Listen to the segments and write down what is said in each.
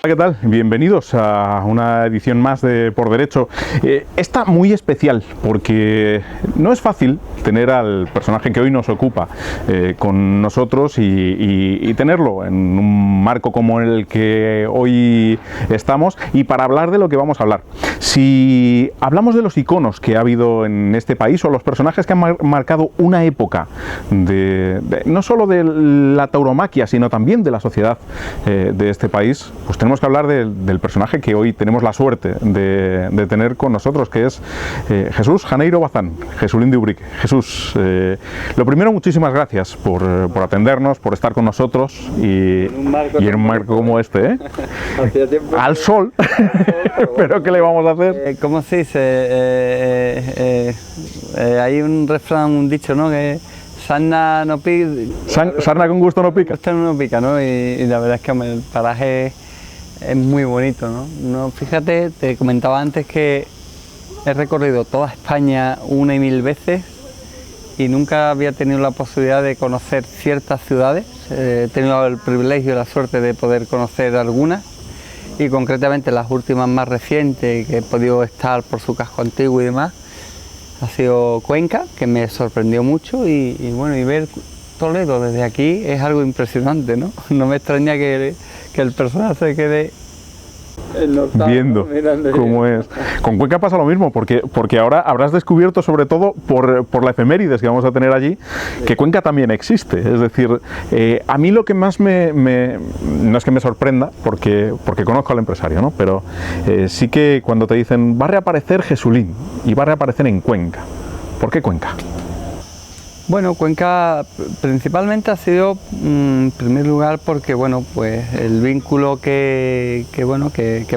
¿Qué tal? Bienvenidos a una edición más de Por Derecho. Esta muy especial porque no es fácil tener al personaje que hoy nos ocupa con nosotros y tenerlo en un marco como el que hoy estamos y para hablar de lo que vamos a hablar. Si hablamos de los iconos que ha habido en este país o los personajes que han marcado una época no solo de la tauromaquia sino también de la sociedad de este país, pues tenemos que hablar del personaje que hoy tenemos la suerte de tener con nosotros, que es Jesús Janeiro Bazán, Jesulín de Ubrique. Jesús, lo primero, muchísimas gracias por atendernos, por estar con nosotros y en un marco como este, al sol, pero ¿qué le vamos a hacer? ¿Cómo se dice? Hay un refrán, un dicho, ¿no? Que sarna no pica. Sarna con gusto no pica. Esto no pica, ¿no? Y la verdad es que el paraje es muy bonito, ¿no? Fíjate, te comentaba antes que he recorrido toda España una y mil veces y nunca había tenido la posibilidad de conocer ciertas ciudades. He tenido el privilegio y la suerte de poder conocer algunas y concretamente las últimas más recientes que he podido estar por su casco antiguo y demás ha sido Cuenca, que me sorprendió mucho y bueno, y ver Toledo desde aquí es algo impresionante, ¿no? No me extraña que el personaje se quede viendo cómo es. Con Cuenca pasa lo mismo, porque ahora habrás descubierto, sobre todo por la efemérides que vamos a tener allí, que Cuenca también existe. Es decir, a mí lo que más no es que me sorprenda, porque conozco al empresario, ¿no? Pero sí que cuando te dicen va a reaparecer Jesulín y va a reaparecer en Cuenca. ¿Por qué Cuenca? Bueno, Cuenca principalmente ha sido, en primer lugar, porque bueno, pues el vínculo que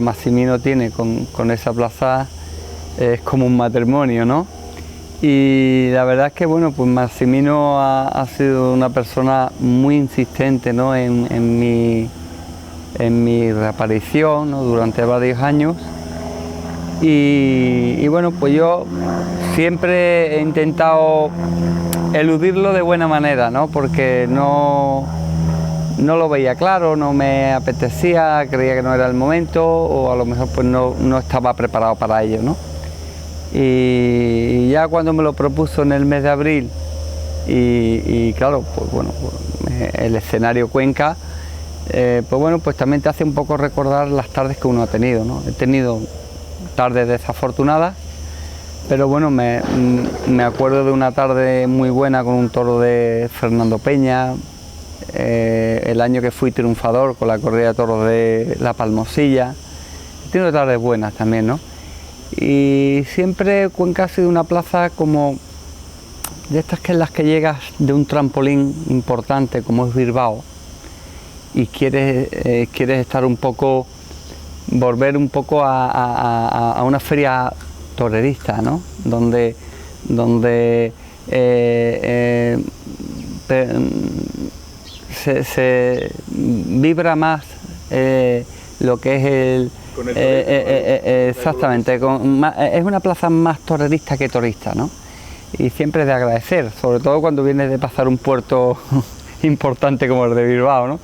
Massimino tiene con esa plaza es como un matrimonio, ¿no? Y la verdad es que bueno, pues Massimino ha sido una persona muy insistente, ¿no? en mi reaparición, ¿no? Durante varios años. Y bueno, pues yo siempre he intentado eludirlo de buena manera, ¿no? Porque no lo veía claro, no me apetecía, creía que no era el momento o a lo mejor pues no estaba preparado para ello, ¿no? Y ya cuando me lo propuso en el mes de abril y claro, pues bueno, el escenario Cuenca, pues bueno, pues también te hace un poco recordar las tardes que uno ha tenido, ¿no? He tenido tardes desafortunadas, pero bueno, me acuerdo de una tarde muy buena con un toro de Fernando Peña, el año que fui triunfador con la corrida de toros de La Palmosilla. He tenido tardes buenas también, ¿no? Y siempre Cuenca ha sido una plaza como de estas que en las que llegas de un trampolín importante como es Bilbao y quieres estar un poco, volver un poco a una feria torerista, ¿no? Donde se vibra más lo que es exactamente, es una plaza más torerista que torista, ¿no? Y siempre es de agradecer, sobre todo cuando vienes de pasar un puerto importante como el de Bilbao, ¿no?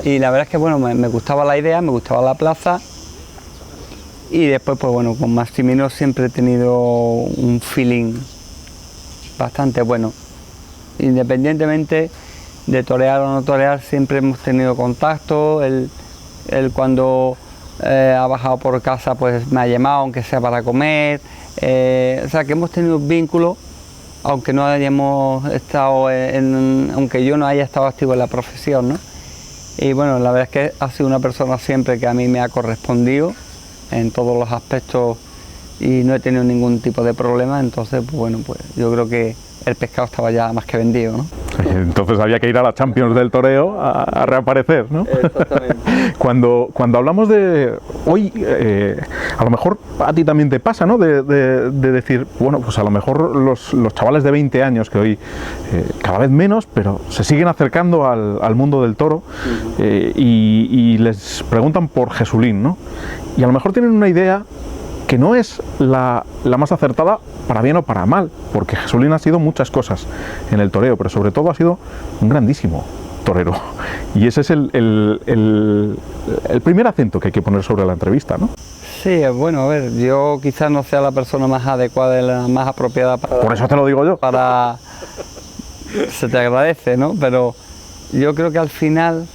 Y la verdad es que bueno, me gustaba la idea, me gustaba la plaza. Y después, pues bueno, con Massimino siempre he tenido un feeling bastante bueno. Independientemente de torear o no torear, siempre hemos tenido contacto. Él cuando ha bajado por casa, pues me ha llamado, aunque sea para comer. O sea, que hemos tenido un vínculo, aunque no hayamos estado aunque yo no haya estado activo en la profesión, ¿no? Y bueno, la verdad es que ha sido una persona siempre que a mí me ha correspondido en todos los aspectos y no he tenido ningún tipo de problema, entonces pues bueno, pues yo creo que el pescado estaba ya más que vendido, ¿no? Entonces había que ir a la Champions del toreo a reaparecer, ¿no? Exactamente. Cuando hablamos de hoy, a lo mejor a ti también te pasa, ¿no? De decir, bueno, pues a lo mejor los chavales de 20 años que hoy cada vez menos, pero se siguen acercando al mundo del toro y les preguntan por Jesulín, ¿no? Y a lo mejor tienen una idea que no es la más acertada para bien o para mal, porque Jesulín ha sido muchas cosas en el toreo, pero sobre todo ha sido un grandísimo torero. Y ese es el primer acento que hay que poner sobre la entrevista, ¿no? Sí, bueno, a ver, yo quizás no sea la persona más adecuada y la más apropiada para... Por eso te lo digo yo. Para... Se te agradece, ¿no? Pero yo creo que al final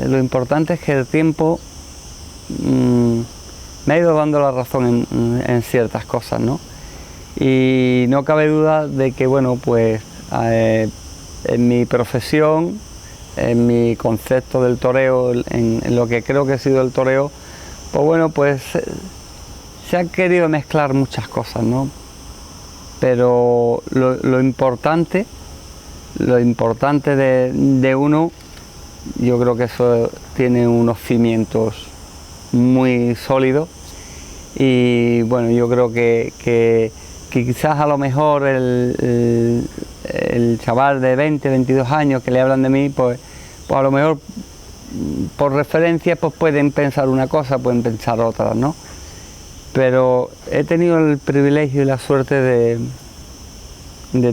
lo importante es que el tiempo me ha ido dando la razón en ciertas cosas, ¿no? Y no cabe duda de que, bueno, pues en mi profesión, en mi concepto del toreo, en lo que creo que ha sido el toreo, pues bueno, pues se han querido mezclar muchas cosas, ¿no? Pero lo importante de uno, yo creo que eso tiene unos cimientos muy sólidos y bueno, yo creo que quizás a lo mejor el chaval de 20, 22 años que le hablan de mí, pues a lo mejor por referencia pues pueden pensar una cosa, pueden pensar otra, ¿no? Pero he tenido el privilegio y la suerte de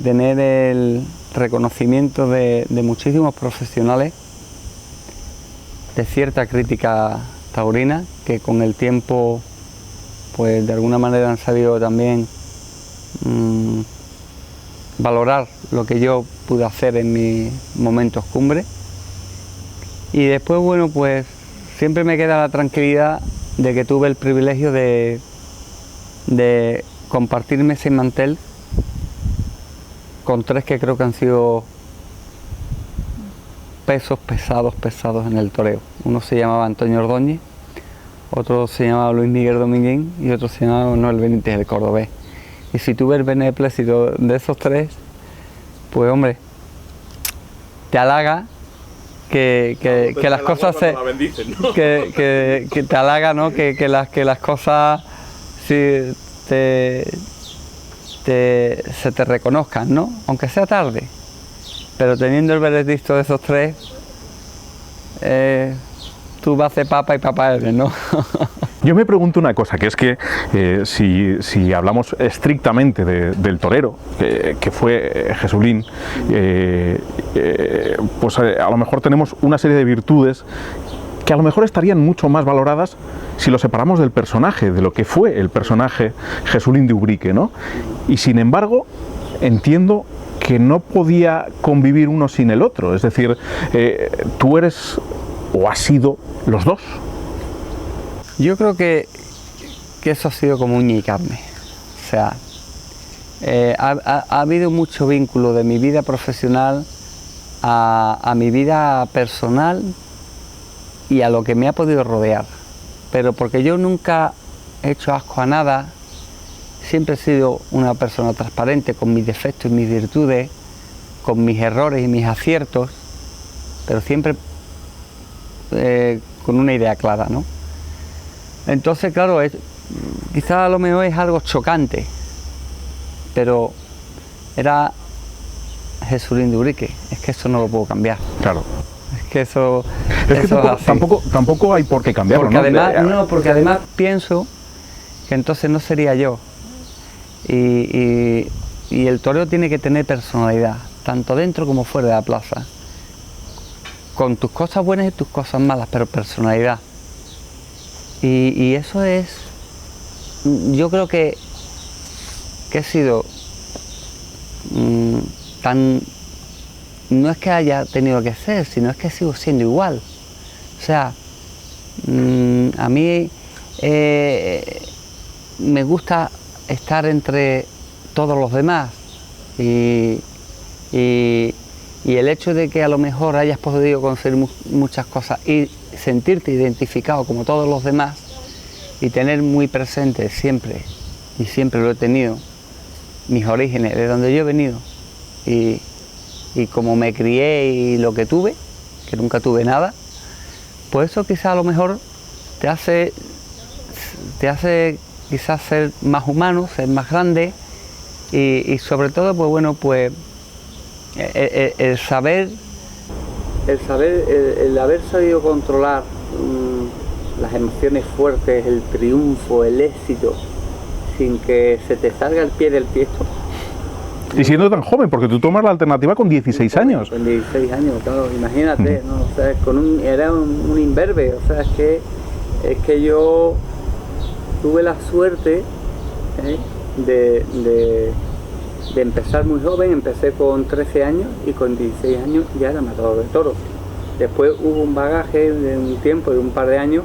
tener el reconocimiento de muchísimos profesionales, de cierta crítica taurina, que con el tiempo pues de alguna manera han sabido también valorar lo que yo pude hacer en mis momentos cumbre. Y después, bueno, pues siempre me queda la tranquilidad de que tuve el privilegio de compartirme ese mantel con tres que creo que han sido pesos pesados en el toreo. Uno se llamaba Antonio Ordóñez, otro se llamaba Luis Miguel Dominguín y otro se llamaba Noel Benítez el Cordobés. Y si tuve el beneplácito de esos tres, pues hombre, te halaga que las cosas se bendicen, ¿no? que te halaga, ¿no? que las cosas sí, se te reconozcan, ¿no? Aunque sea tarde, pero teniendo el veredicto de esos tres, tú vas de papa y papa eres, ¿no? Yo me pregunto una cosa, que es que si hablamos estrictamente del torero, que fue Jesulín, pues a lo mejor tenemos una serie de virtudes que a lo mejor estarían mucho más valoradas si lo separamos del personaje, de lo que fue el personaje Jesulín de Ubrique, ¿no? Y sin embargo, entiendo que no podía convivir uno sin el otro, es decir, tú eres o has sido los dos. Yo creo que eso ha sido como uña y carne. O sea, ha habido mucho vínculo de mi vida profesional a mi vida personal y a lo que me ha podido rodear. Pero porque yo nunca he hecho asco a nada, siempre he sido una persona transparente con mis defectos y mis virtudes, con mis errores y mis aciertos, pero siempre con una idea clara, ¿no? Entonces, claro, quizás a lo mejor es algo chocante, pero era Jesulín de Ubrique, es que eso no lo puedo cambiar. Claro. Es que eso es así. Tampoco hay por qué cambiarlo, porque además, porque además pienso que entonces no sería yo. Y el toreo tiene que tener personalidad, tanto dentro como fuera de la plaza, con tus cosas buenas y tus cosas malas, pero personalidad. Y eso es, yo creo que he sido tan, no es que haya tenido que ser, sino es que sigo siendo igual. O sea, a mí me gusta estar entre todos los demás y el hecho de que a lo mejor hayas podido conseguir muchas cosas y sentirte identificado como todos los demás y tener muy presente siempre, y siempre lo he tenido, mis orígenes, de donde yo he venido y como me crié y lo que tuve, que nunca tuve nada, pues eso quizás a lo mejor te hace quizás ser más humano, ser más grande y sobre todo, pues bueno, pues el haber sabido controlar las emociones fuertes, el triunfo, el éxito, sin que se te salga el pie del tiesto, Y siendo tan joven, porque tú tomas la alternativa con 16 años. Con 16 años, claro, imagínate, ¿no? O sea, era un imberbe, o sea, es que yo tuve la suerte de empezar muy joven. Empecé con 13 años y con 16 años ya era matador de toros. Después hubo un bagaje de un tiempo, de un par de años,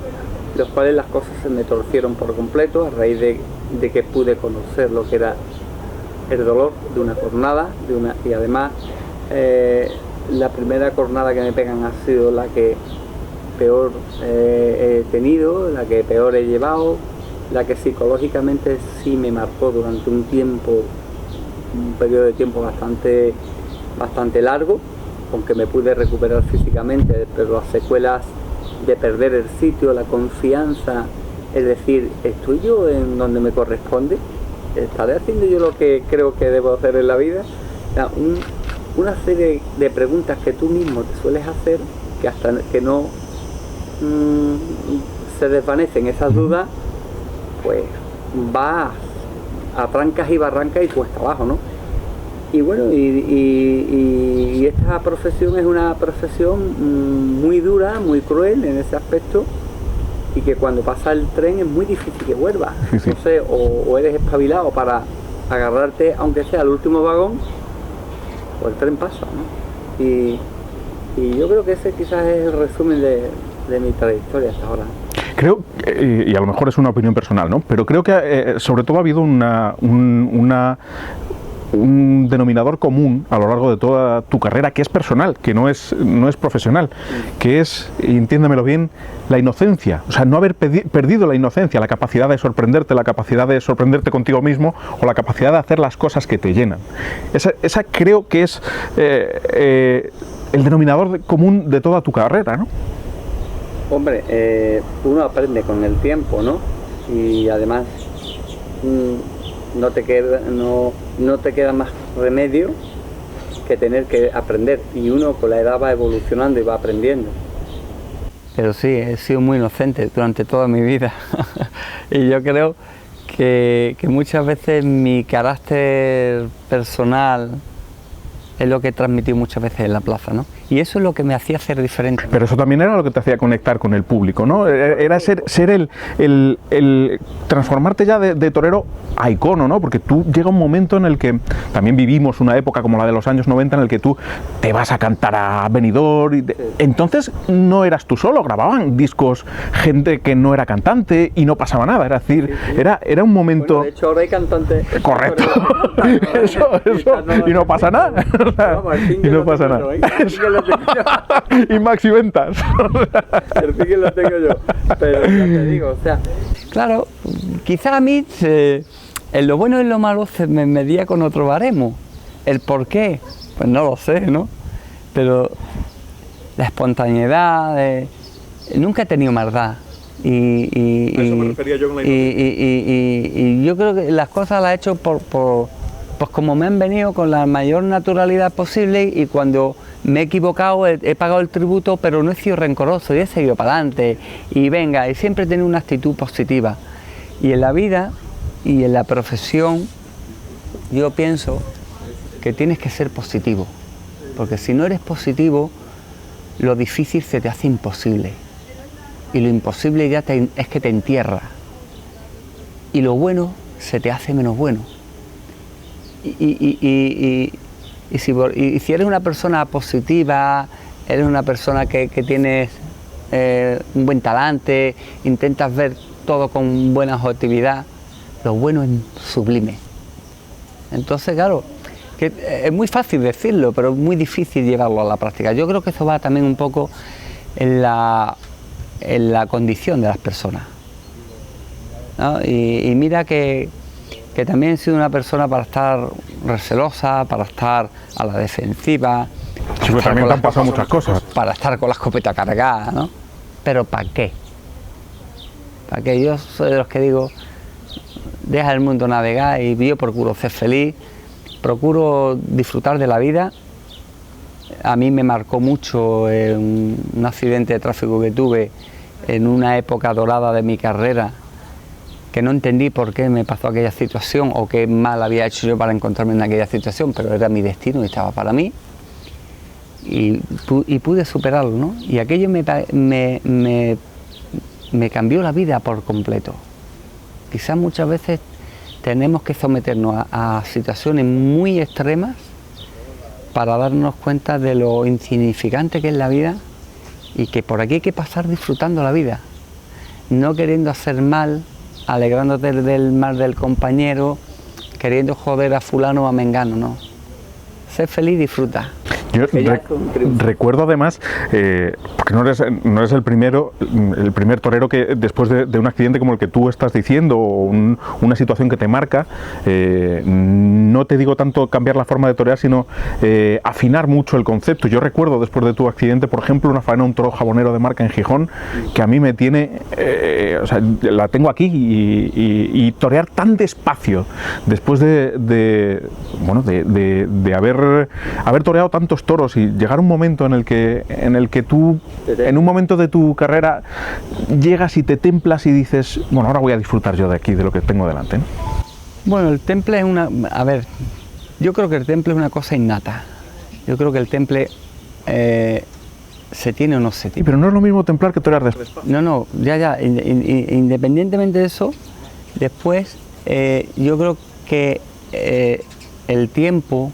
los cuales las cosas se me torcieron por completo a raíz de que pude conocer lo que era el dolor de una cornada, y además la primera cornada que me pegan ha sido la que peor he tenido, la que peor he llevado, la que psicológicamente sí me marcó durante un periodo de tiempo bastante largo, aunque me pude recuperar físicamente, pero las secuelas de perder el sitio, la confianza, es decir, ¿estoy yo en donde me corresponde? ¿Estaré haciendo yo lo que creo que debo hacer en la vida? O sea, una serie de preguntas que tú mismo te sueles hacer, que hasta que no se desvanecen esas dudas, pues vas a trancas y barrancas y cuesta abajo, ¿no? Y bueno, y esta profesión es una profesión muy dura, muy cruel en ese aspecto, y que cuando pasa el tren es muy difícil que vuelva. Sí. Entonces, o eres espabilado para agarrarte, aunque sea al último vagón, o el tren pasa, ¿no? Y yo creo que ese quizás es el resumen de mi trayectoria hasta ahora. Creo, y a lo mejor es una opinión personal, ¿no? Pero creo que sobre todo ha habido un denominador común a lo largo de toda tu carrera, que es personal, que no es profesional, que es, y entiéndemelo bien, la inocencia. O sea, no haber perdido la inocencia, la capacidad de sorprenderte contigo mismo, o la capacidad de hacer las cosas que te llenan. Esa creo que es el denominador común de toda tu carrera, ¿no? Hombre, uno aprende con el tiempo, ¿no? Y además no te queda más remedio que tener que aprender, y uno con la edad va evolucionando y va aprendiendo. Pero sí, he sido muy inocente durante toda mi vida y yo creo que muchas veces mi carácter personal es lo que he transmitido muchas veces en la plaza, ¿no? Y eso es lo que me hacía ser diferente. Pero eso también era lo que te hacía conectar con el público, ¿no? Era ser el transformarte ya de torero a icono, ¿no? Porque tú llega un momento en el que también vivimos una época como la de los años 90 en el que tú te vas a cantar a Benidorm. Entonces no eras tú solo, grababan discos gente que no era cantante y no pasaba nada. Era decir, era un momento... Bueno, de hecho ahora hay cantantes... Correcto. Eso. Y no pasa nada. Y no pasa nada. Y Maxi Ventas. El pique lo tengo yo. Pero ya te digo, o sea, claro, quizá a mí en lo bueno y en lo malo se me medía con otro baremo. ¿El por qué? Pues no lo sé, ¿no? Pero la espontaneidad, nunca he tenido maldad. A eso me refería yo con la y yo creo que las cosas las he hecho pues como me han venido, con la mayor naturalidad posible, y cuando me he equivocado he pagado el tributo, pero no he sido rencoroso y he seguido para adelante, y venga, y siempre he tenido una actitud positiva. Y en la vida y en la profesión yo pienso que tienes que ser positivo, porque si no eres positivo, lo difícil se te hace imposible, y lo imposible ya es que te entierra, y lo bueno se te hace menos bueno. Y si eres una persona positiva, eres una persona que tienes un buen talante, intentas ver todo con buena objetividad, lo bueno es sublime. Entonces, claro, que es muy fácil decirlo, pero es muy difícil llevarlo a la práctica. Yo creo que eso va también un poco en la condición de las personas, ¿no? Y mira que también he sido una persona para estar recelosa, para estar a la defensiva. Sí, pero también te han pasado muchas cosas. Para estar con la escopeta cargada, ¿no? Pero ¿para qué? ¿Para qué? Yo soy de los que digo, deja el mundo navegar, y yo procuro ser feliz, procuro disfrutar de la vida. A mí me marcó mucho un accidente de tráfico que tuve en una época dorada de mi carrera, que no entendí por qué me pasó aquella situación o qué mal había hecho yo para encontrarme en aquella situación, pero era mi destino y estaba para mí. Y pude superarlo, ¿no? Y aquello me cambió la vida por completo. Quizás muchas veces tenemos que someternos a situaciones muy extremas para darnos cuenta de lo insignificante que es la vida y que por aquí hay que pasar disfrutando la vida, no queriendo hacer mal, alegrándote del mal del compañero, queriendo joder a fulano o a mengano, no. Sé feliz, disfruta. Yo recuerdo además, porque no eres el primer torero que después de un accidente como el que tú estás diciendo, o una situación que te marca, no te digo tanto cambiar la forma de torear, sino afinar mucho el concepto. Yo recuerdo después de tu accidente, por ejemplo, una faena, un toro jabonero de marca en Gijón, que a mí me tiene, o sea, la tengo aquí y torear tan despacio, después de haber toreado tantos toros y llegar a un momento en el que tú, en un momento de tu carrera, llegas y te templas y dices, bueno, ahora voy a disfrutar yo de aquí, de lo que tengo delante, ¿no? Bueno, el temple es una... A ver, yo creo que el temple es una cosa innata. Yo creo que el temple se tiene o no se tiene. Sí, pero no es lo mismo templar que torear después. No, ya, independientemente de eso, después yo creo que el tiempo,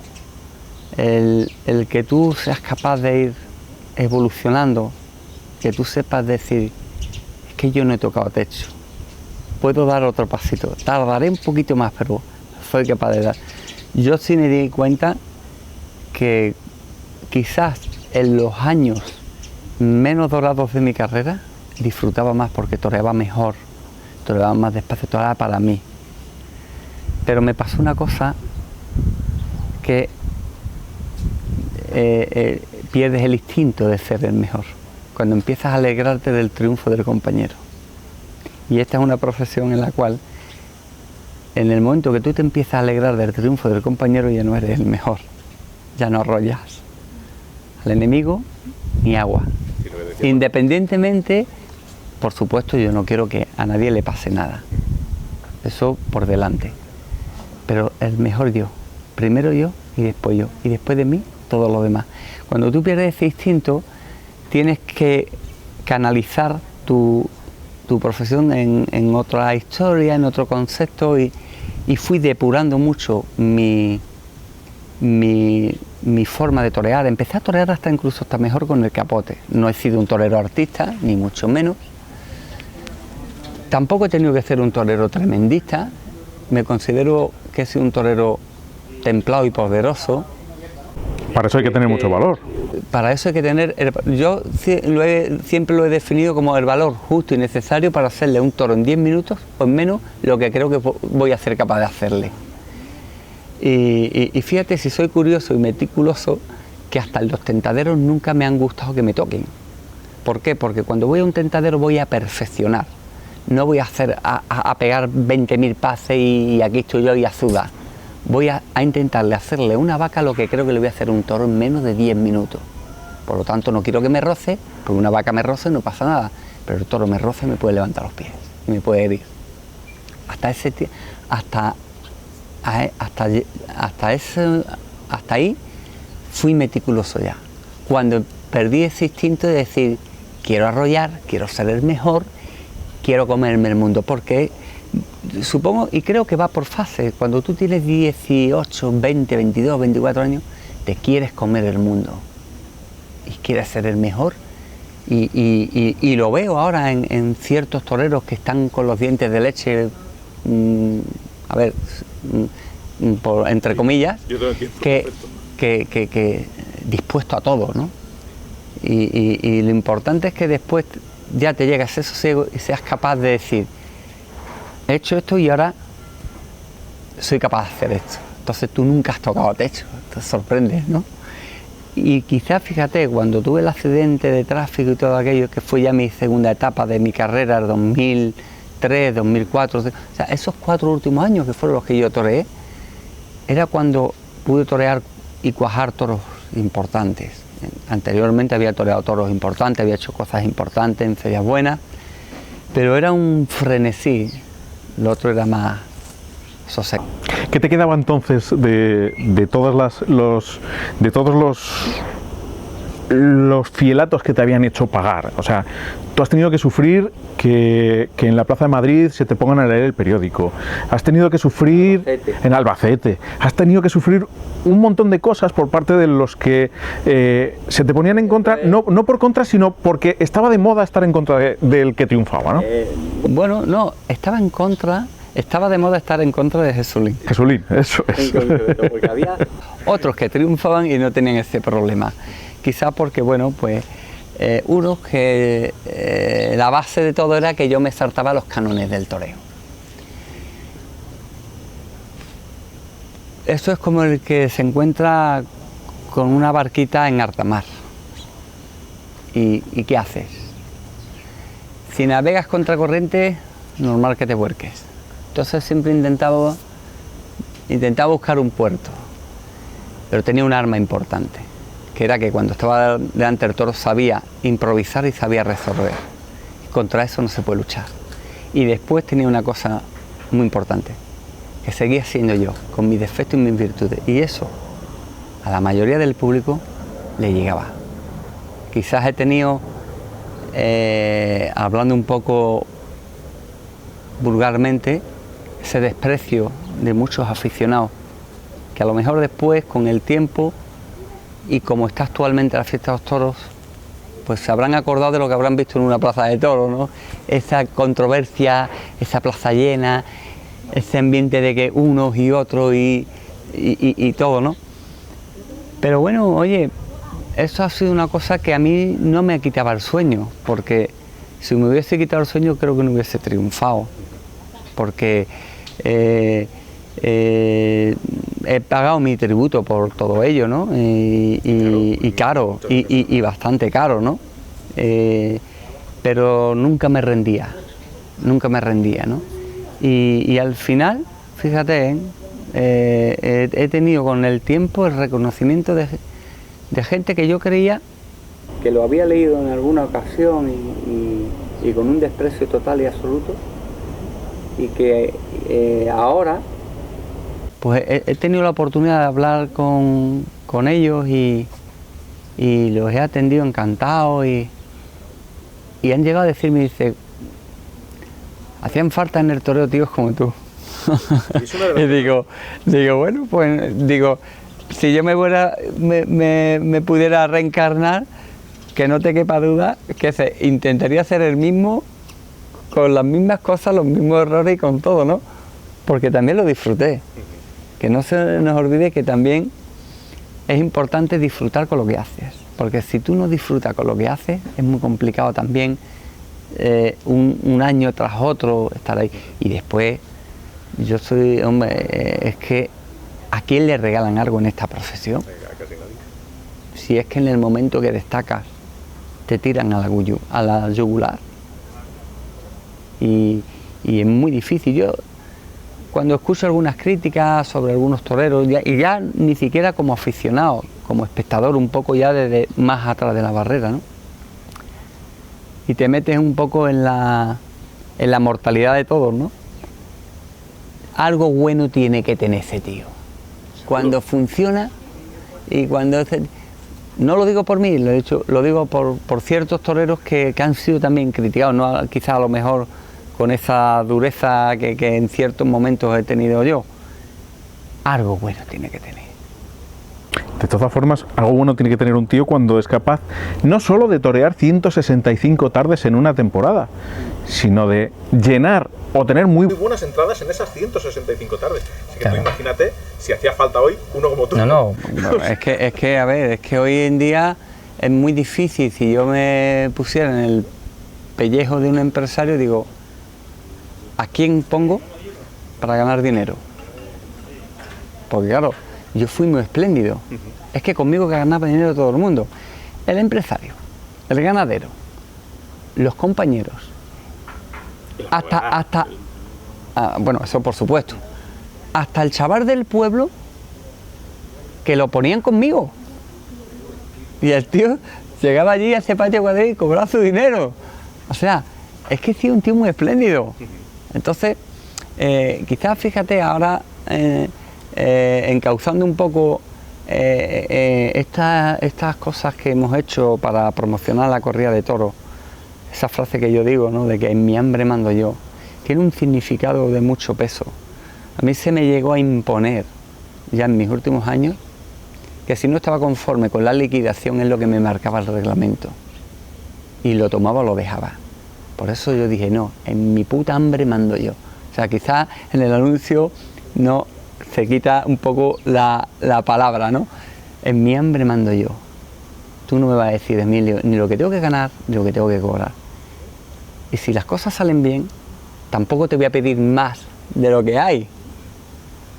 el que tú seas capaz de ir evolucionando, que tú sepas decir, es que yo no he tocado techo, puedo dar otro pasito, tardaré un poquito más, pero soy capaz de dar. Yo sí me di cuenta que quizás en los años menos dorados de mi carrera disfrutaba más porque toreaba mejor, toreaba más despacio, toreaba para mí. Pero me pasó una cosa que pierdes el instinto de ser el mejor, cuando empiezas a alegrarte del triunfo del compañero. Y esta es una profesión en la cual, en el momento que tú te empiezas a alegrar del triunfo del compañero, ya no eres el mejor, ya no arrollas al enemigo ni agua. Independientemente, por supuesto, yo no quiero que a nadie le pase nada, eso por delante, pero el mejor yo, primero yo y después de mí todo lo demás. Cuando tú pierdes ese instinto, tienes que canalizar tu profesión en otra historia, en otro concepto, y fui depurando mucho mi forma de torear. Empecé a torear incluso hasta mejor con el capote. No he sido un torero artista, ni mucho menos. Tampoco he tenido que ser un torero tremendista. Me considero que he sido un torero templado y poderoso. Para eso hay que tener mucho valor. Para eso hay que tener... Yo siempre lo he definido como el valor justo y necesario para hacerle a un toro en 10 minutos o en menos lo que creo que voy a ser capaz de hacerle. Y fíjate, si soy curioso y meticuloso, que hasta en los tentaderos nunca me han gustado que me toquen. ¿Por qué? Porque cuando voy a un tentadero voy a perfeccionar. No voy a pegar 20.000 pases y aquí estoy yo y a sudar. Voy a intentarle hacerle a una vaca lo que creo que le voy a hacer a un toro en menos de 10 minutos. Por lo tanto, no quiero que me roce, porque una vaca me roce no pasa nada, pero el toro me roce y me puede levantar los pies y me puede herir. Hasta ahí fui meticuloso ya. Cuando perdí ese instinto de decir, quiero arrollar, quiero ser el mejor, quiero comerme el mundo, porque supongo y creo que va por fases. Cuando tú tienes 18, 20, 22, 24 años, te quieres comer el mundo y quieres ser el mejor. Y lo veo ahora en ciertos toreros que están con los dientes de leche, entre comillas, que dispuesto a todo, ¿no? Y lo importante es que después ya te llegas a ese sosiego y seas capaz de decir, he hecho esto y ahora soy capaz de hacer esto. Entonces tú nunca has tocado techo, te sorprendes, ¿no? Y quizás, fíjate, cuando tuve el accidente de tráfico y todo aquello, que fue ya mi segunda etapa de mi carrera, el 2003, 2004, o sea, esos 4 últimos años que fueron los que yo toreé, era cuando pude torear y cuajar toros importantes. Anteriormente había toreado toros importantes, había hecho cosas importantes en ferias buenas, pero era un frenesí lo otro era más sosegado. ¿Qué te quedaba entonces de todos los fielatos que te habían hecho pagar? O sea, tú has tenido que sufrir que en la Plaza de Madrid se te pongan a leer el periódico, has tenido que sufrir en Albacete, has tenido que sufrir un montón de cosas por parte de los que se te ponían en contra, no por contra, sino porque estaba de moda estar en contra del que triunfaba, ¿no? Bueno, no, estaba de moda estar en contra de Jesulín. Jesulín, eso es. Porque había otros que triunfaban y no tenían ese problema. Quizá porque, bueno, pues uno que la base de todo era que yo me saltaba los cánones del toreo. Eso es como el que se encuentra con una barquita en alta mar. ¿Y qué haces? Si navegas contra corriente, normal que te vuelques. Entonces siempre intentaba buscar un puerto, pero tenía un arma importante, que era que cuando estaba delante del toro sabía improvisar y sabía resolver. Contra eso no se puede luchar. Y después tenía una cosa muy importante, que seguía siendo yo, con mis defectos y mis virtudes. Y eso a la mayoría del público le llegaba. Quizás he tenido, hablando un poco vulgarmente, ese desprecio de muchos aficionados, que a lo mejor después, con el tiempo y como está actualmente la fiesta de los toros, pues se habrán acordado de lo que habrán visto en una plaza de toros, ¿no? Esa controversia, esa plaza llena, ese ambiente de que unos y otros y todo, ¿no? Pero bueno, oye, eso ha sido una cosa que a mí no me quitaba el sueño, porque si me hubiese quitado el sueño creo que no hubiese triunfado, porque he pagado mi tributo por todo ello, ¿no? Y caro, y bastante caro, ¿no? Pero nunca me rendía, ¿no? Y al final, fíjate, he tenido con el tiempo el reconocimiento de gente que yo creía que lo había leído en alguna ocasión y con un desprecio total y absoluto, y que ahora pues he tenido la oportunidad de hablar con ellos y los he atendido encantados y han llegado a decirme, dice, hacían falta en el toreo tíos como tú. Y digo, bueno, pues digo, si yo me pudiera reencarnar, que no te quepa duda que intentaría ser el mismo, con las mismas cosas, los mismos errores y con todo, ¿no? Porque también lo disfruté. Que no se nos olvide que también es importante disfrutar con lo que haces, porque si tú no disfrutas con lo que haces, es muy complicado también un año tras otro estar ahí. Y después, yo soy, hombre, es que ¿a quién le regalan algo en esta profesión? Si es que en el momento que destacas te tiran a la yugular. Y es muy difícil. Yo cuando escucho algunas críticas sobre algunos toreros, y ya ni siquiera como aficionado, como espectador, un poco ya desde más atrás de la barrera, ¿no? Y te metes un poco en la mortalidad de todos, ¿no? Algo bueno tiene que tener ese tío. Cuando funciona y cuando... No lo digo por mí, lo digo por ciertos toreros que han sido también criticados, no quizás a lo mejor con esa dureza que en ciertos momentos he tenido yo. Algo bueno tiene que tener. De todas formas, algo bueno tiene que tener un tío cuando es capaz no solo de torear 165 tardes en una temporada, sino de llenar o tener muy buenas entradas en esas 165 tardes. Así que claro, tú imagínate si hacía falta hoy uno como tú. No, es que hoy en día es muy difícil. Si yo me pusiera en el pellejo de un empresario, digo, ¿a quién pongo para ganar dinero? Porque claro, yo fui muy espléndido. Es que conmigo que ganaba dinero todo el mundo. El empresario, el ganadero, los compañeros, bueno, eso por supuesto, hasta el chaval del pueblo que lo ponían conmigo. Y el tío llegaba allí a ese patio cuadril y cobraba su dinero. O sea, es que sí, un tío muy espléndido. Entonces, quizás fíjate ahora encauzando un poco estas cosas que hemos hecho para promocionar la corrida de toros, esa frase que yo digo, ¿no?, de que en mi hambre mando yo, tiene un significado de mucho peso. A mí se me llegó a imponer ya en mis últimos años que si no estaba conforme con la liquidación es lo que me marcaba el reglamento, y lo tomaba o lo dejaba. Por eso yo dije, no, en mi puta hambre mando yo. O sea, quizás en el anuncio no se quita un poco la palabra, ¿no? En mi hambre mando yo. Tú no me vas a decir, Emilio, ni lo que tengo que ganar, ni lo que tengo que cobrar. Y si las cosas salen bien, tampoco te voy a pedir más de lo que hay.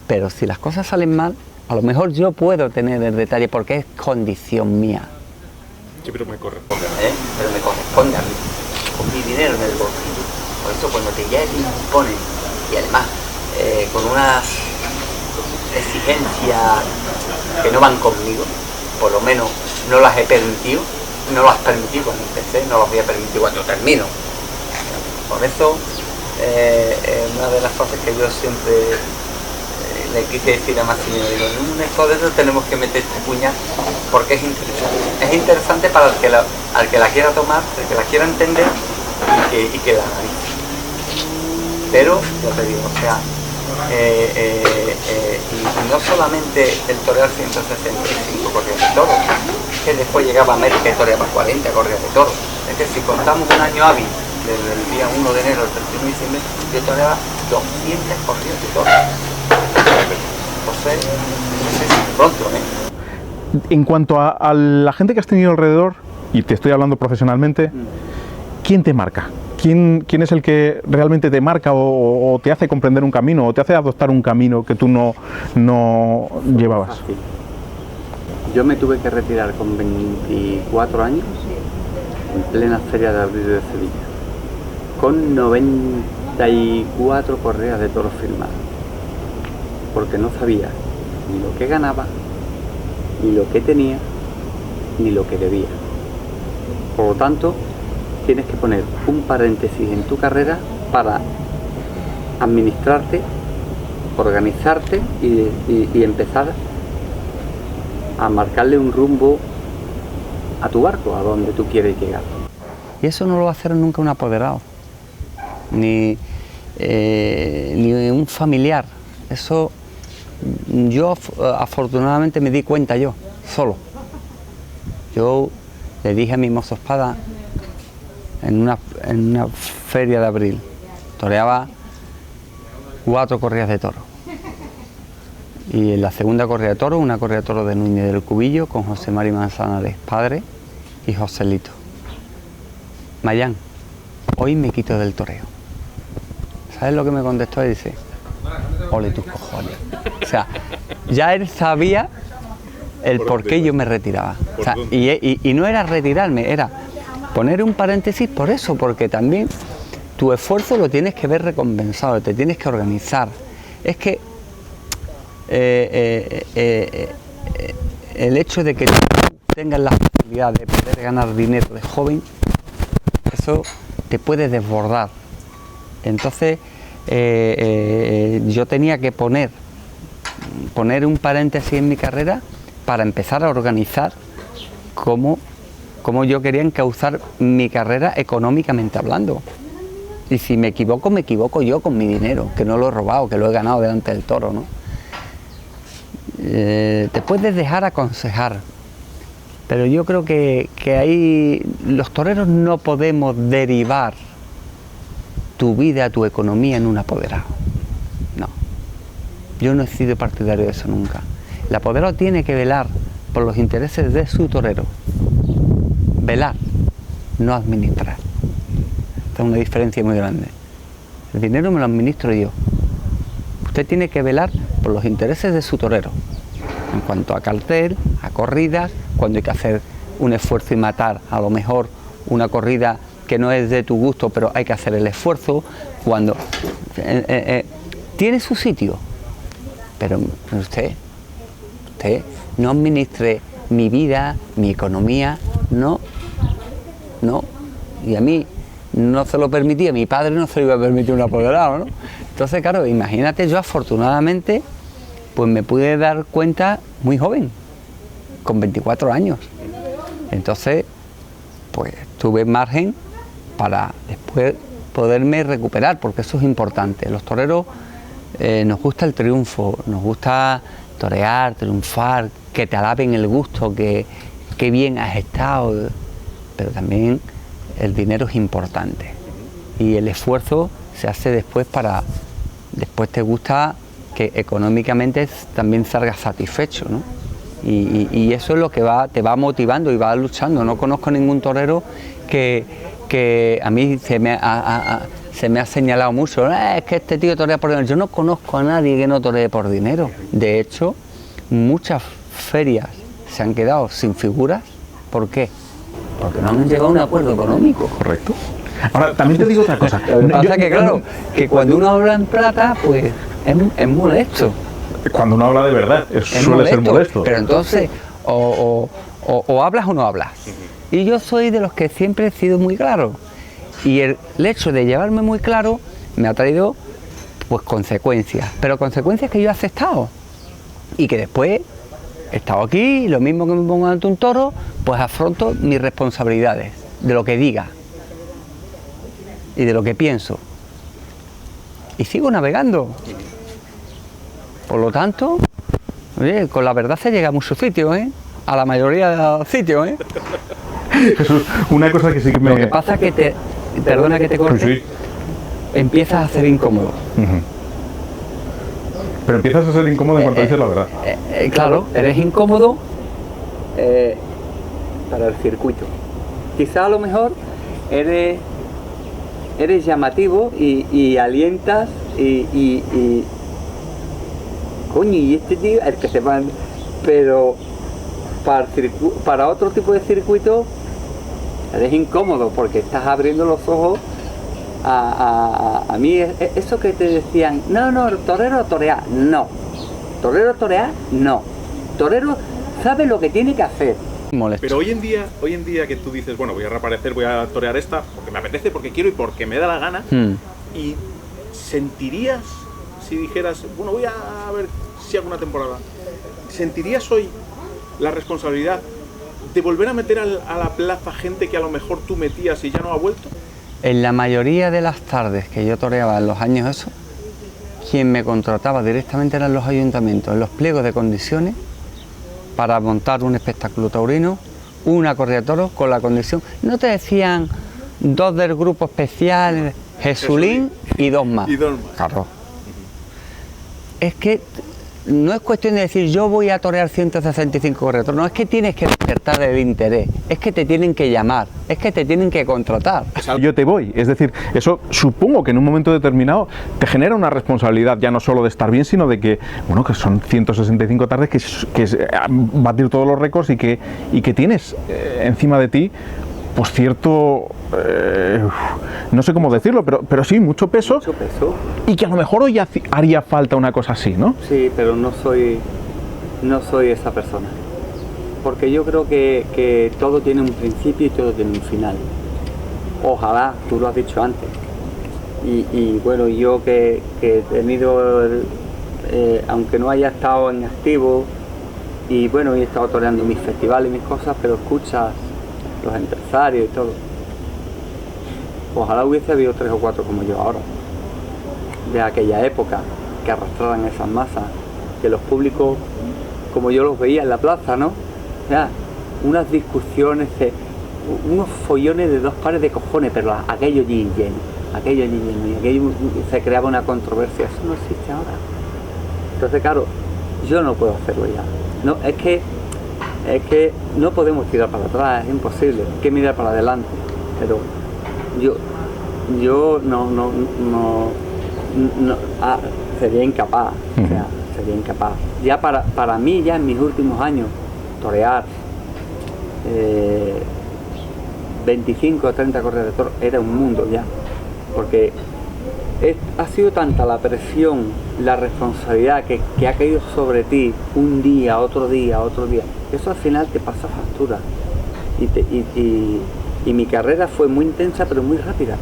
Pero si las cosas salen mal, a lo mejor yo puedo tener el detalle porque es condición mía. Sí, pero me corresponde. Pero me corresponde a mí, con mi dinero en el bolsillo. Por eso cuando te ya te imponen, y además con unas exigencias que no van conmigo, por lo menos no las he permitido, no las permití cuando empecé, no las voy a permitir cuando termino. Por eso, una de las cosas que yo siempre le quise decir a Maximiliano, digo, en un escudero tenemos que meter este puñal porque es interesante. Es interesante para el que la quiera tomar, el que la quiera entender y que la analice. Pero, ya te digo, o sea, y no solamente el torear 165 corridas de toros, que después llegaba a América y toreaba 40 corridas de toros. Es que si contamos un año hábil, desde el día 1 de enero al 31 de diciembre, yo toreaba 200 corridas de toros. Entonces, pronto, En cuanto a la gente que has tenido alrededor, y te estoy hablando profesionalmente, ¿quién te marca? ¿Quién es el que realmente te marca o te hace comprender un camino o te hace adoptar un camino que tú no llevabas? Yo me tuve que retirar con 24 años en plena Feria de Abril de Sevilla, con 94 corridas de toros firmadas, porque no sabía ni lo que ganaba, ni lo que tenía, ni lo que debía. Por lo tanto, tienes que poner un paréntesis en tu carrera para administrarte, organizarte y empezar a marcarle un rumbo a tu barco, a donde tú quieres llegar. Y eso no lo va a hacer nunca un apoderado, ni un familiar. Eso yo afortunadamente me di cuenta yo, solo. Yo le dije a mi mozo espada en una feria de abril, toreaba 4 corridas de toro. Y en la segunda corrida de toro, una corrida de toro de Núñez del Cubillo con José Mari Manzanares, padre, y Joselito. Mayán, hoy me quito del toreo. ¿Sabes lo que me contestó? Y dice, ole tus cojones. O sea, ya él sabía el por qué yo me retiraba. O sea, y no era retirarme, era poner un paréntesis por eso, porque también tu esfuerzo lo tienes que ver recompensado, te tienes que organizar. Es que el hecho de que tú tengas la posibilidad de poder ganar dinero de joven, eso te puede desbordar. Entonces yo tenía que poner un paréntesis en mi carrera para empezar a organizar cómo yo quería encauzar mi carrera económicamente hablando. Y si me equivoco yo con mi dinero, que no lo he robado, que lo he ganado delante del toro, ¿no? Te puedes dejar aconsejar, pero yo creo que ahí los toreros no podemos derivar tu vida, tu economía en un apoderado. No, yo no he sido partidario de eso nunca. El apoderado tiene que velar por los intereses de su torero. Velar, no administrar. Esta es una diferencia muy grande. El dinero me lo administro yo. Usted tiene que velar por los intereses de su torero. En cuanto a cartel, a corridas, cuando hay que hacer un esfuerzo y matar a lo mejor una corrida que no es de tu gusto, pero hay que hacer el esfuerzo, cuando tiene su sitio. Pero usted no administre mi vida, mi economía, no. Y a mí no se lo permitía, mi padre no se lo iba a permitir un apoderado, ¿no? Entonces, claro, imagínate, yo afortunadamente, pues me pude dar cuenta muy joven, con 24 años. Entonces, pues tuve margen para después poderme recuperar, porque eso es importante. Los toreros nos gusta el triunfo, nos gusta torear, triunfar, que te alaben el gusto, que bien has estado, pero también el dinero es importante y el esfuerzo se hace después después te gusta que económicamente también salgas satisfecho, ¿no? Y eso es lo que te va motivando y va luchando. No conozco ningún torero que a mí se me ha señalado mucho, es que este tío torea por dinero. Yo no conozco a nadie que no toree por dinero. De hecho, muchas ferias se han quedado sin figuras. ¿Por qué? Porque no han llegado a un acuerdo económico. Correcto. Ahora, también te digo otra cosa. Lo que pasa es que, claro, que cuando uno habla en plata, pues es molesto. Cuando uno habla de verdad, suele ser molesto. Pero entonces, o hablas o no hablas. Y yo soy de los que siempre he sido muy claro. Y el hecho de llevarme muy claro me ha traído pues consecuencias. Pero consecuencias que yo he aceptado. Y que después he estado aquí, lo mismo que me pongo ante un toro, pues afronto mis responsabilidades, de lo que diga y de lo que pienso. Y sigo navegando. Por lo tanto, oye, con la verdad se llega a muchos sitios, ¿eh? A la mayoría de los sitios, ¿eh? Jesús, una cosa que sí que me... Lo que pasa es que perdona que te corte, sí. Empiezas a ser incómodo. Pero empiezas a ser incómodo en cuanto dices la verdad. Claro, eres incómodo para el circuito. Quizá a lo mejor eres llamativo y alientas y coño, y este tío, el que se va, pero para otro tipo de circuito eres incómodo porque estás abriendo los ojos a mí. Eso que te decían, no, torero torear, no. Torero torear, no. Torero sabe lo que tiene que hacer. Molesto. Pero hoy en día que tú dices, bueno, voy a reaparecer, voy a torear esta, porque me apetece, porque quiero y porque me da la gana, y sentirías, si dijeras, bueno, voy a ver si hago una temporada, ¿sentirías hoy la responsabilidad de volver a meter a la plaza gente que a lo mejor tú metías y ya no ha vuelto? En la mayoría de las tardes que yo toreaba en los años esos, quien me contrataba directamente eran los ayuntamientos, en los pliegos de condiciones, para montar un espectáculo taurino, una corrida de toros con la condición. No te decían 2 del grupo especial, Jesulín y 2 más. Y 2 más. Claro. Es que no es cuestión de decir yo voy a torear 165 corridas de toros, no, es que tienes que despertar el interés, es que te tienen que llamar, es que te tienen que contratar. Yo te voy, es decir, eso supongo que en un momento determinado te genera una responsabilidad ya no solo de estar bien, sino de que, bueno, que son 165 tardes que es batir todos los récords y que tienes encima de ti pues cierto, no sé cómo decirlo, pero sí, mucho peso. Mucho peso. Y que a lo mejor hoy haría falta una cosa así, ¿no? Sí, pero no soy esa persona. Porque yo creo que todo tiene un principio y todo tiene un final. Ojalá, tú lo has dicho antes. Y bueno, yo que he tenido, aunque no haya estado en activo, y bueno, he estado toreando mis festivales y mis cosas, pero escuchas los empresarios y todo. Ojalá hubiese habido 3 o 4 como yo ahora, de aquella época, que arrastraran esas masas, que los públicos, como yo los veía en la plaza, ¿no? O sea, unas discusiones, unos follones de 2 pares de cojones, pero aquello allí lleno, y aquello se creaba una controversia. Eso no existe ahora. Entonces, claro, yo no puedo hacerlo ya. No, es que no podemos tirar para atrás, es imposible, hay que mirar para adelante, pero yo no sería incapaz, o sea, sería incapaz. Ya para mí, ya en mis últimos años, torear 25 o 30 corridas de toros era un mundo ya, porque ha sido tanta la presión, la responsabilidad que ha caído sobre ti un día, otro día, eso al final te pasa factura. Y mi carrera fue muy intensa pero muy rápida.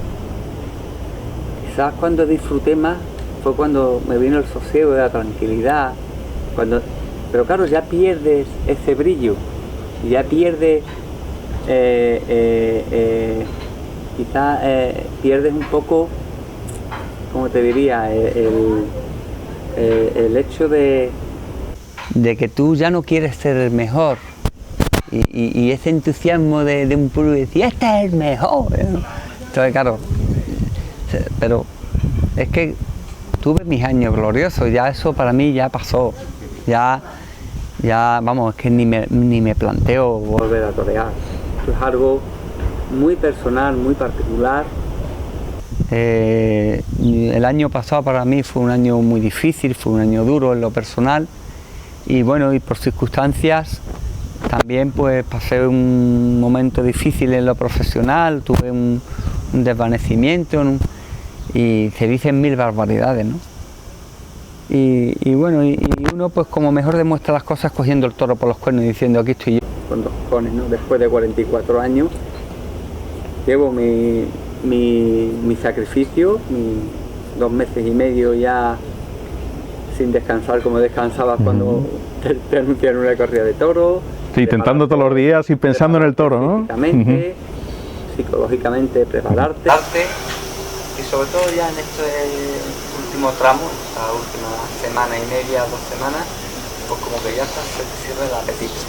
Quizás cuando disfruté más fue cuando me vino el sosiego, la tranquilidad, pero claro, ya pierdes ese brillo, ya pierdes, quizás pierdes un poco, como te diría, el hecho de que tú ya no quieres ser el mejor, y ese entusiasmo de un público y decir, este es el mejor. Entonces, claro, pero es que tuve mis años gloriosos, ya eso para mí ya pasó, ya vamos, es que ni me planteo volver a torear. Esto es algo muy personal, muy particular. El año pasado para mí fue un año muy difícil, fue un año duro en lo personal, y bueno, y por circunstancias también pues pasé un momento difícil en lo profesional, tuve un desvanecimiento, y se dicen mil barbaridades, ¿no? Y bueno, y uno pues como mejor demuestra las cosas cogiendo el toro por los cuernos y diciendo, aquí estoy yo con dos cojones, ¿no? Después de 44 años llevo mi sacrificio, 2 meses y medio ya sin descansar como descansabas cuando te anunciaron una corrida de toro. Sí, intentando todos los días y pensando en el toro, ¿no? Físicamente, psicológicamente, prepararte. Y sobre todo ya en este último tramo, esta última semana y media, 2 semanas, pues como que ya se te cierra el apetito.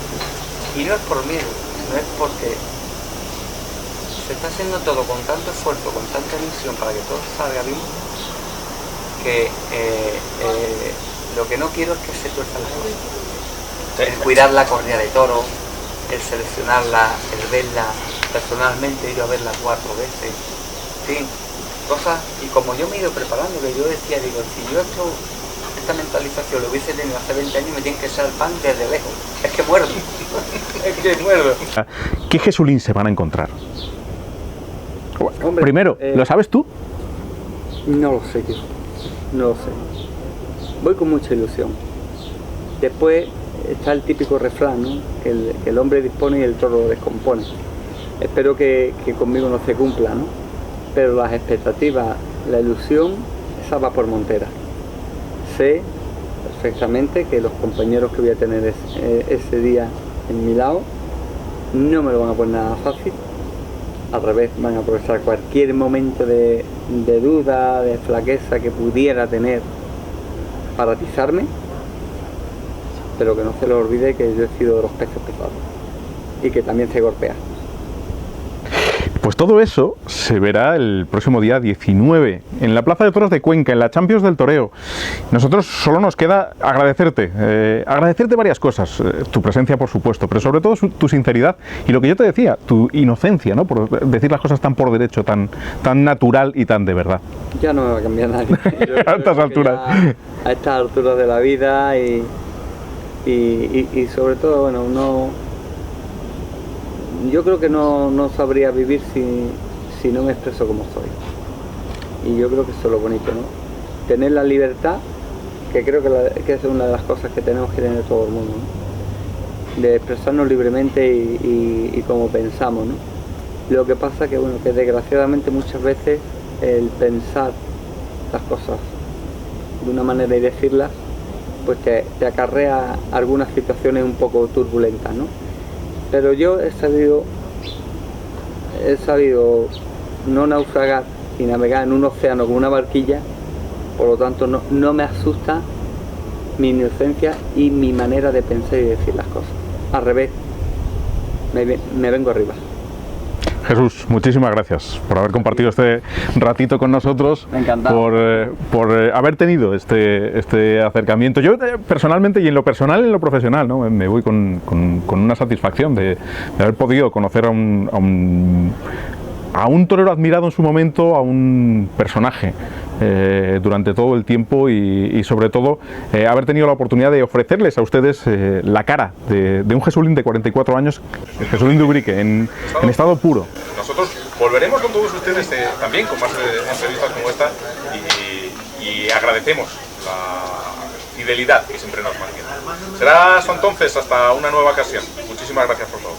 Y no es por miedo, no es porque se está haciendo todo con tanto esfuerzo, con tanta ilusión para que todo salga bien, que lo que no quiero es que se tuerzan las cosas. El cuidar la corrida de toro, el seleccionarla, el verla personalmente, ir a verla 4 veces, sí, cosas. Y como yo me he ido preparando, que yo decía, digo, si yo esta mentalización lo hubiese tenido hace 20 años, me tienen que echar el pan desde lejos. Es que muerdo, es que muerdo. ¿Qué Jesulín se van a encontrar? Hombre, primero, ¿lo sabes tú? No lo sé, tío, no lo sé. Voy con mucha ilusión. Después está el típico refrán, ¿no? Que el hombre dispone y el toro lo descompone. Espero que conmigo no se cumpla, ¿no? Pero las expectativas, la ilusión, esa va por montera. Sé perfectamente que los compañeros que voy a tener ese día en mi lado no me lo van a poner nada fácil. Al revés, van a aprovechar cualquier momento de duda, de flaqueza que pudiera tener para atizarme, pero que no se les olvide que yo he sido de los peces pesados y que también se golpea. Pues todo eso se verá el próximo día 19 en la Plaza de Toros de Cuenca, en la Champions del Toreo. Nosotros solo nos queda agradecerte varias cosas, tu presencia por supuesto, pero sobre todo tu sinceridad y lo que yo te decía, tu inocencia, ¿no? Por decir las cosas tan por derecho, tan natural y tan de verdad. Ya no me va a cambiar nadie. A estas alturas. A estas alturas de la vida y sobre todo, bueno, yo creo que no sabría vivir si no me expreso como soy. Y yo creo que eso es lo bonito, ¿no? Tener la libertad, que creo que es una de las cosas que tenemos que tener todo el mundo, ¿no? De expresarnos libremente y como pensamos, ¿no? Lo que pasa que, bueno, que desgraciadamente muchas veces el pensar las cosas de una manera y decirlas, pues te acarrea algunas situaciones un poco turbulentas, ¿no? Pero yo he sabido no naufragar y navegar en un océano con una barquilla, por lo tanto no me asusta mi inocencia y mi manera de pensar y decir las cosas. Al revés, me vengo arriba. Jesús, muchísimas gracias por haber compartido este ratito con nosotros, por haber tenido este acercamiento. Yo personalmente, y en lo personal y en lo profesional, ¿no? Me voy con una satisfacción de haber podido conocer a un torero admirado en su momento, a un personaje durante todo el tiempo y sobre todo haber tenido la oportunidad de ofrecerles a ustedes la cara de un Jesulín de 44 años, el Jesulín de Ubrique, en estado puro. Nosotros volveremos con todos ustedes también con más entrevistas como esta y agradecemos la fidelidad que siempre nos mantiene. Será hasta entonces, hasta una nueva ocasión. Muchísimas gracias por todo.